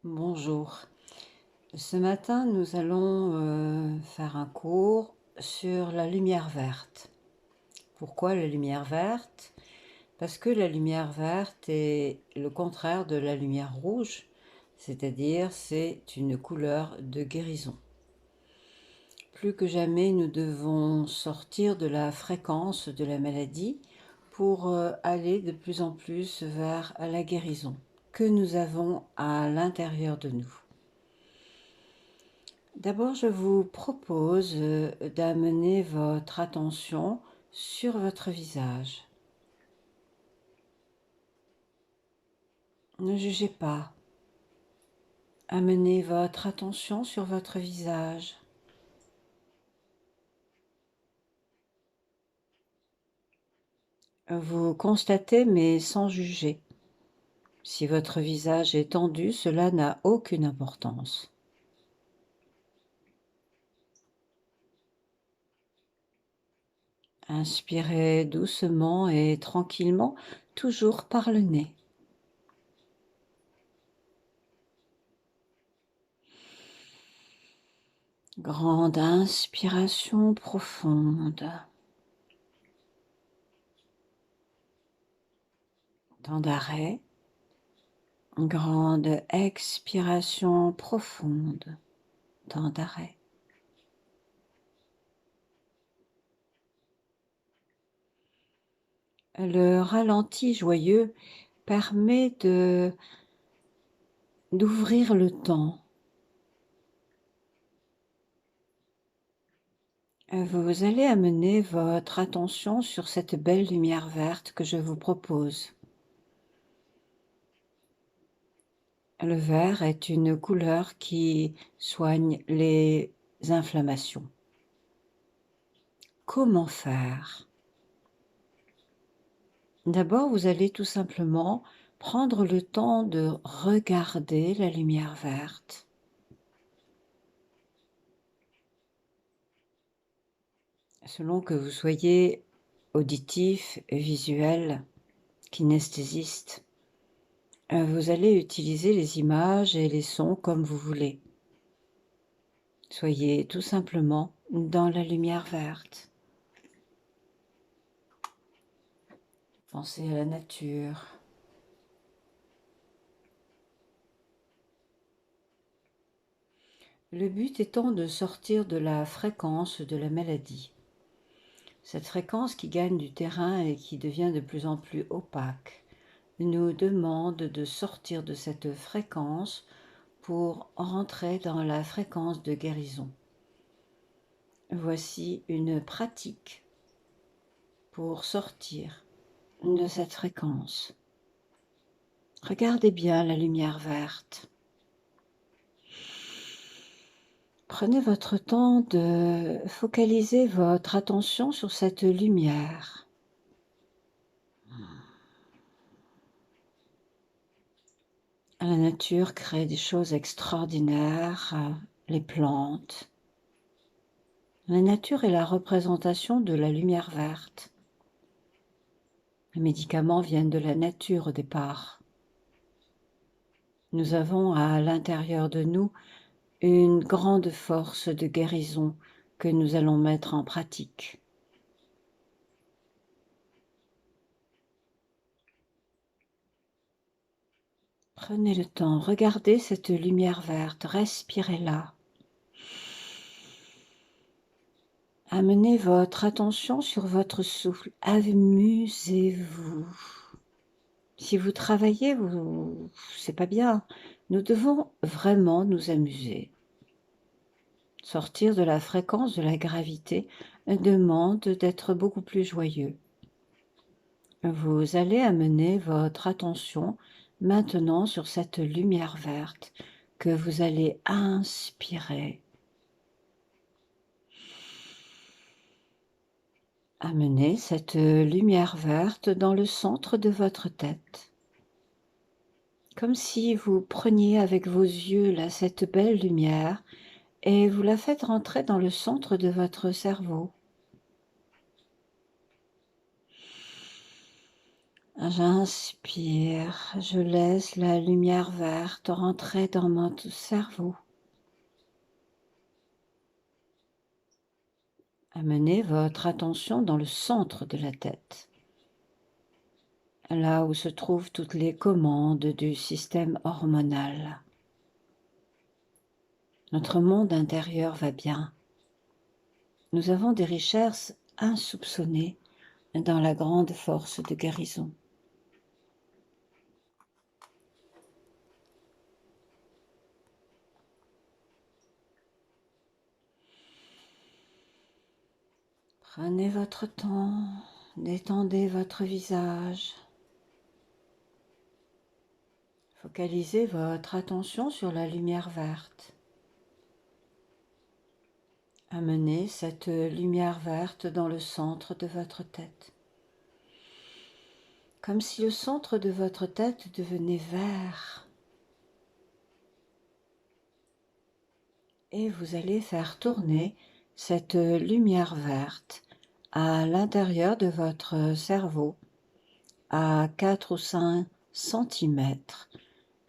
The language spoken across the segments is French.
Bonjour. Ce matin, nous allons faire un cours sur la lumière verte. Pourquoi la lumière verte? Parce que la lumière verte est le contraire de la lumière rouge, c'est-à-dire c'est une couleur de guérison. Plus que jamais, nous devons sortir de la fréquence de la maladie pour aller de plus en plus vers la guérison que nous avons à l'intérieur de nous. D'abord, je vous propose d'amener votre attention sur votre visage. Ne jugez pas. Amenez votre attention sur votre visage. Vous constatez, mais sans juger. Si votre visage est tendu, cela n'a aucune importance. Inspirez doucement et tranquillement, toujours par le nez. Grande inspiration profonde. Temps d'arrêt. Grande expiration profonde. Temps d'arrêt. Le ralenti joyeux permet d'ouvrir le temps. Vous allez amener votre attention sur cette belle lumière verte que je vous propose. Le vert est une couleur qui soigne les inflammations. Comment faire? D'abord, vous allez tout simplement prendre le temps de regarder la lumière verte. Selon que vous soyez auditif, visuel, kinesthésiste, vous allez utiliser les images et les sons comme vous voulez. Soyez tout simplement dans la lumière verte. Pensez à la nature. Le but étant de sortir de la fréquence de la maladie. Cette fréquence qui gagne du terrain et qui devient de plus en plus opaque nous demande de sortir de cette fréquence pour rentrer dans la fréquence de guérison. Voici une pratique pour sortir de cette fréquence. Regardez bien la lumière verte. Prenez votre temps de focaliser votre attention sur cette lumière. La nature crée des choses extraordinaires, les plantes. La nature est la représentation de la lumière verte. Les médicaments viennent de la nature au départ. Nous avons à l'intérieur de nous une grande force de guérison que nous allons mettre en pratique. Prenez le temps, regardez cette lumière verte, respirez-la. Amenez votre attention sur votre souffle, amusez-vous. Si vous travaillez, c'est pas bien. Nous devons vraiment nous amuser. Sortir de la fréquence de la gravité demande d'être beaucoup plus joyeux. Vous allez amener votre attention maintenant sur cette lumière verte que vous allez inspirer. Amenez cette lumière verte dans le centre de votre tête. Comme si vous preniez avec vos yeux là cette belle lumière et vous la faites rentrer dans le centre de votre cerveau. J'inspire, je laisse la lumière verte rentrer dans mon cerveau. Amenez votre attention dans le centre de la tête, là où se trouvent toutes les commandes du système hormonal. Notre monde intérieur va bien. Nous avons des richesses insoupçonnées dans la grande force de guérison. Prenez votre temps, détendez votre visage. Focalisez votre attention sur la lumière verte. Amenez cette lumière verte dans le centre de votre tête. Comme si le centre de votre tête devenait vert. Et vous allez faire tourner cette lumière verte à l'intérieur de votre cerveau à 4 ou 5 centimètres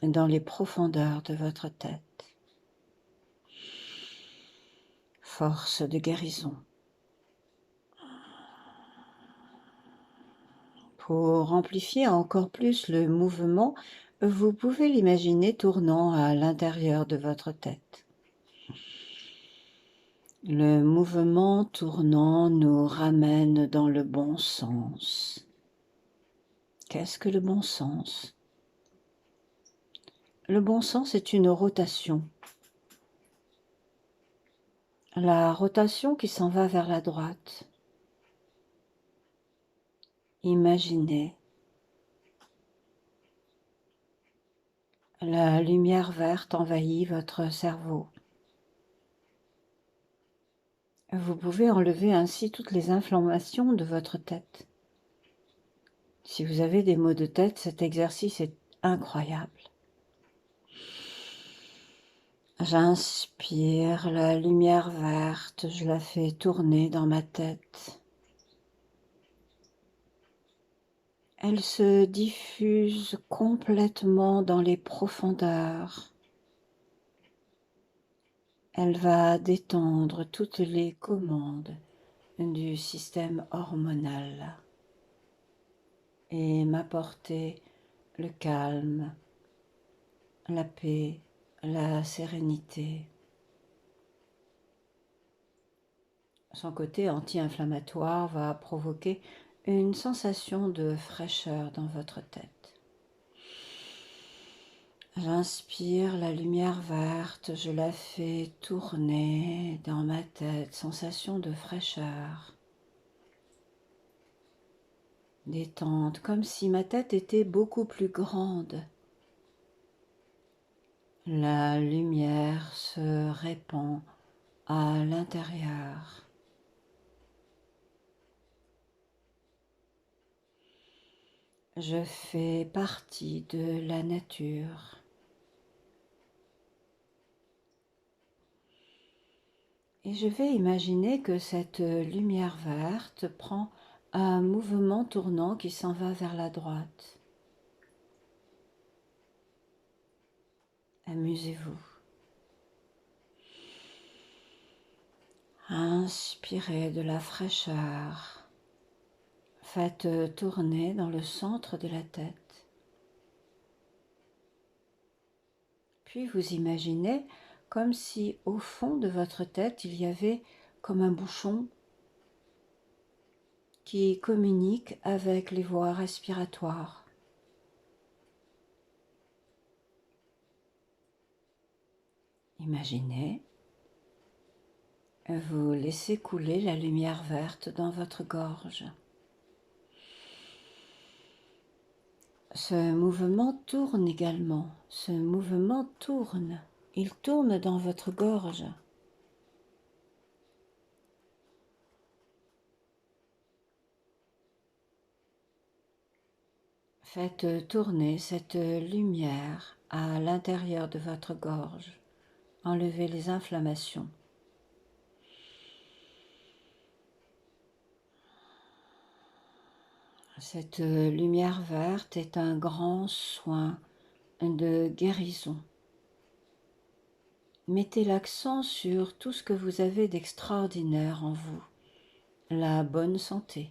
dans les profondeurs de votre tête. Force de guérison. Pour amplifier encore plus le mouvement, vous pouvez l'imaginer tournant à l'intérieur de votre tête. Le mouvement tournant nous ramène dans le bon sens. Qu'est-ce que le bon sens? Le bon sens est une rotation. La rotation qui s'en va vers la droite. Imaginez la lumière verte envahit votre cerveau. Vous pouvez enlever ainsi toutes les inflammations de votre tête. Si vous avez des maux de tête, cet exercice est incroyable. J'inspire la lumière verte, je la fais tourner dans ma tête. Elle se diffuse complètement dans les profondeurs. Elle va détendre toutes les commandes du système hormonal et m'apporter le calme, la paix, la sérénité. Son côté anti-inflammatoire va provoquer une sensation de fraîcheur dans votre tête. J'inspire la lumière verte, je la fais tourner dans ma tête, sensation de fraîcheur, détente, comme si ma tête était beaucoup plus grande. La lumière se répand à l'intérieur. Je fais partie de la nature. Et je vais imaginer que cette lumière verte prend un mouvement tournant qui s'en va vers la droite. Amusez-vous. Inspirez de la fraîcheur. Faites tourner dans le centre de la tête. Puis vous imaginez comme si au fond de votre tête, il y avait comme un bouchon qui communique avec les voies respiratoires. Imaginez, vous laissez couler la lumière verte dans votre gorge. Ce mouvement tourne également, ce mouvement tourne, il tourne dans votre gorge. Faites tourner cette lumière à l'intérieur de votre gorge. Enlevez les inflammations. Cette lumière verte est un grand soin de guérison. Mettez l'accent sur tout ce que vous avez d'extraordinaire en vous. La bonne santé,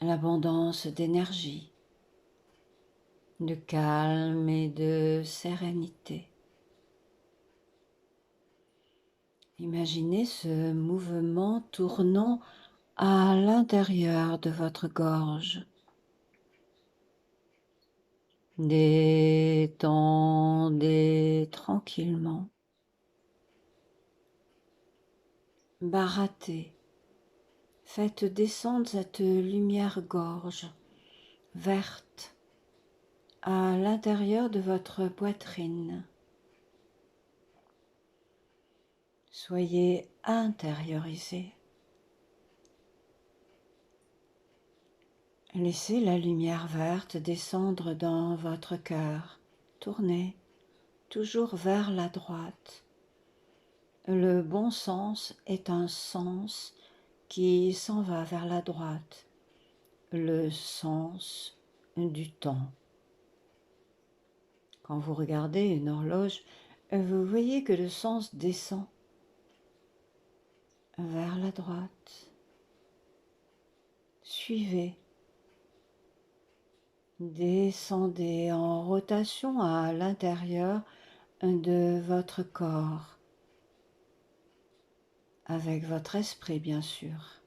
l'abondance d'énergie, de calme et de sérénité. Imaginez ce mouvement tournant à l'intérieur de votre gorge. Détendez tranquillement. Barattez. Faites descendre cette lumière gorge verte à l'intérieur de votre poitrine. Soyez intériorisé. Laissez la lumière verte descendre dans votre cœur. Tournez toujours vers la droite. Le bon sens est un sens qui s'en va vers la droite, le sens du temps. Quand vous regardez une horloge, vous voyez que le sens descend vers la droite. Suivez. Descendez en rotation à l'intérieur de votre corps, avec votre esprit bien sûr,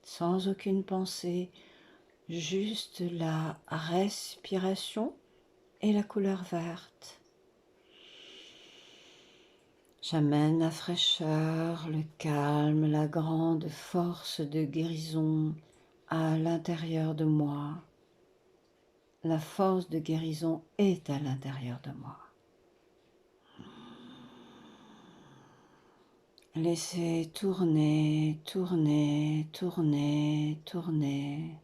sans aucune pensée, juste la respiration et la couleur verte. J'amène la fraîcheur, le calme, la grande force de guérison à l'intérieur de moi. La force de guérison est à l'intérieur de moi. Laissez tourner, tourner, tourner, tourner.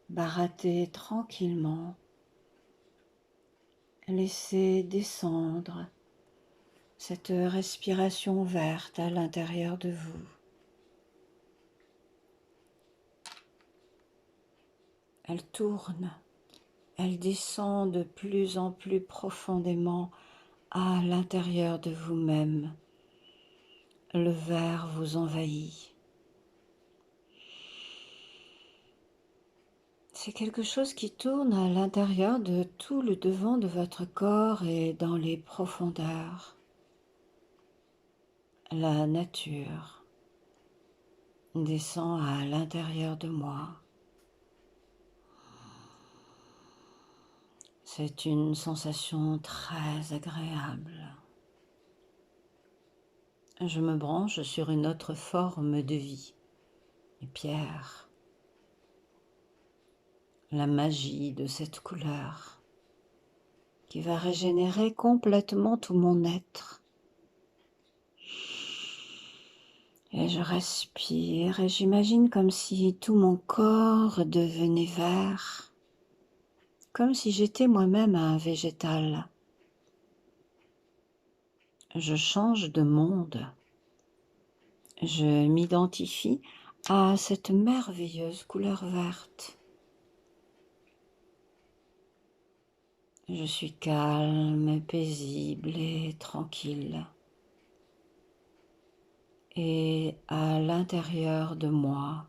Barattez tranquillement. Laissez descendre cette respiration verte à l'intérieur de vous. Elle tourne, elle descend de plus en plus profondément à l'intérieur de vous-même. Le verre vous envahit. C'est quelque chose qui tourne à l'intérieur de tout le devant de votre corps et dans les profondeurs. La nature descend à l'intérieur de moi. C'est une sensation très agréable. Je me branche sur une autre forme de vie, les pierres, la magie de cette couleur qui va régénérer complètement tout mon être. Et je respire et j'imagine comme si tout mon corps devenait vert, comme si j'étais moi-même un végétal. Je change de monde. Je m'identifie à cette merveilleuse couleur verte. Je suis calme, paisible et tranquille. Et à l'intérieur de moi,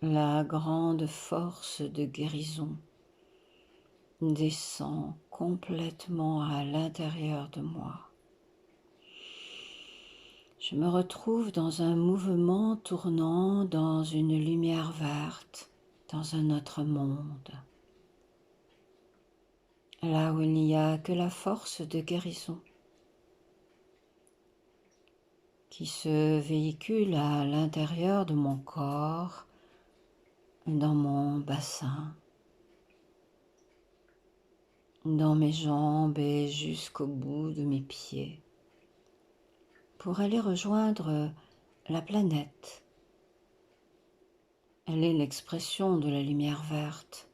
la grande force de guérison descend complètement à l'intérieur de moi. Je me retrouve dans un mouvement tournant dans une lumière verte, dans un autre monde, là où il n'y a que la force de guérison qui se véhicule à l'intérieur de mon corps, dans mon bassin, dans mes jambes et jusqu'au bout de mes pieds, pour aller rejoindre la planète. Elle est l'expression de la lumière verte.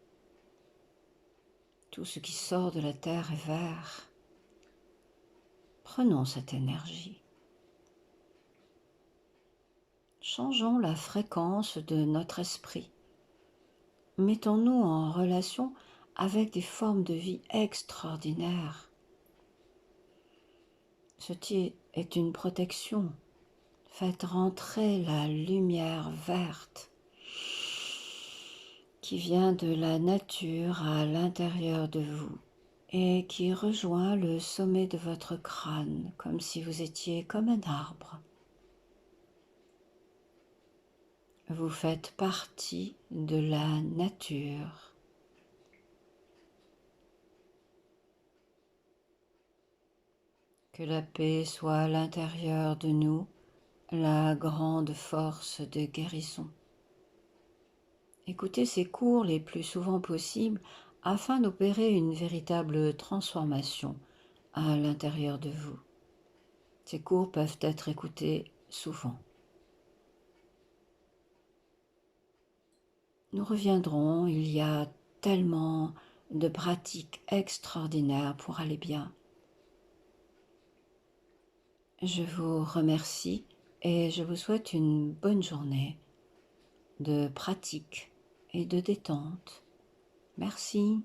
Tout ce qui sort de la terre est vert. Prenons cette énergie. changeons la fréquence de notre esprit. Mettons-nous en relation avec des formes de vie extraordinaires. Ceci est une protection. Faites rentrer la lumière verte qui vient de la nature à l'intérieur de vous et qui rejoint le sommet de votre crâne comme si vous étiez comme un arbre. Vous faites partie de la nature. Que la paix soit à l'intérieur de nous, la grande force de guérison. Écoutez ces cours les plus souvent possible afin d'opérer une véritable transformation à l'intérieur de vous. Ces cours peuvent être écoutés souvent. Nous reviendrons, il y a tellement de pratiques extraordinaires pour aller bien. Je vous remercie et je vous souhaite une bonne journée de pratique et de détente. Merci.